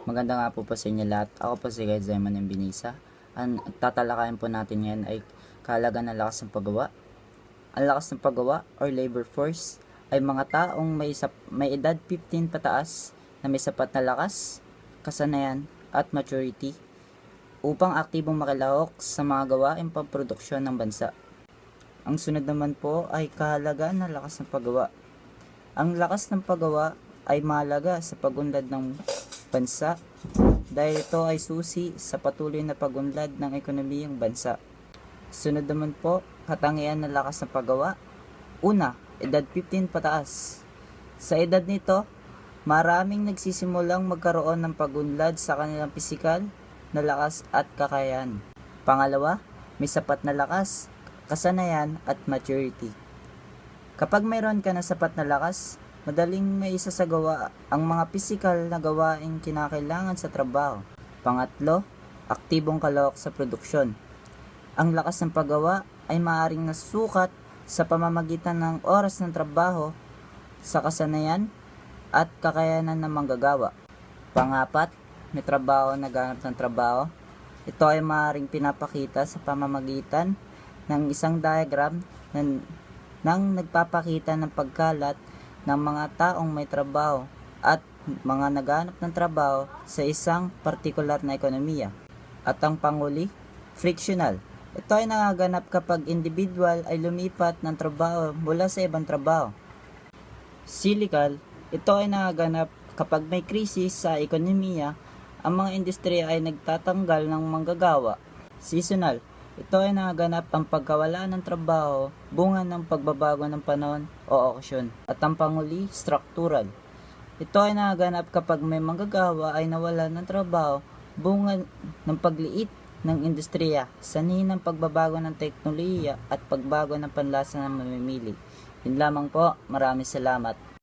Maganda nga po sa inyo lahat. Ako po si Guy Zemon ng Binisa. Ang tatalakayin po natin ngayon ay kahalagan ng lakas ng paggawa. Ang lakas ng paggawa or labor force ay mga taong may edad 15 pataas na may sapat na lakas, kasanayan at maturity upang aktibong makilahok sa mga gawaing pamproduksyon ng bansa. Ang sunod naman po ay kahalagaan ng lakas ng paggawa. Ang lakas ng paggawa ay mahalaga sa pagunlad ng bansa dahil ito ay susi sa patuloy na pagunlad ng ekonomiyang bansa. Sunod naman po, katangian ng lakas ng paggawa. Una, edad 15 pataas. Sa edad nito, maraming nagsisimulang magkaroon ng pagunlad sa kanilang pisikal na lakas at kakayahan. Pangalawa, may sapat na lakas, kasanayan at maturity. Kapag mayroon ka na sapat na lakas, madaling may isasagawa ang mga pisikal na gawaing kinakailangan sa trabaho. Pangatlo, aktibong kalahok sa produksyon. Ang lakas ng paggawa ay maaaring nasukat sa pamamagitan ng oras ng trabaho, sa kasanayan at kakayanan ng manggagawa. Pangapat, may trabaho na naghahanap ng trabaho. Ito ay maaaring pinapakita sa pamamagitan ng isang diagram nang nagpapakita ng pagkalat ng mga taong may trabaho at mga naghahanap ng trabaho sa isang partikular na ekonomiya. At ang panghuli, frictional. Ito ay nangaganap kapag individual ay lumipat ng trabaho mula sa ibang trabaho. Cyclical, ito ay nangaganap kapag may krisis sa ekonomiya, ang mga industriya ay nagtatanggal ng manggagawa. Seasonal, ito ay nangaganap ang pagkawala ng trabaho, bunga ng pagbabago ng panahon o okasyon. At ang panghuli, structural. Ito ay nangaganap kapag may manggagawa ay nawalan ng trabaho, bunga ng pagliit ng industriya, sanhi ng pagbabago ng teknolohiya at pagbago ng panlasa ng mamimili. Yun lamang po, maraming salamat.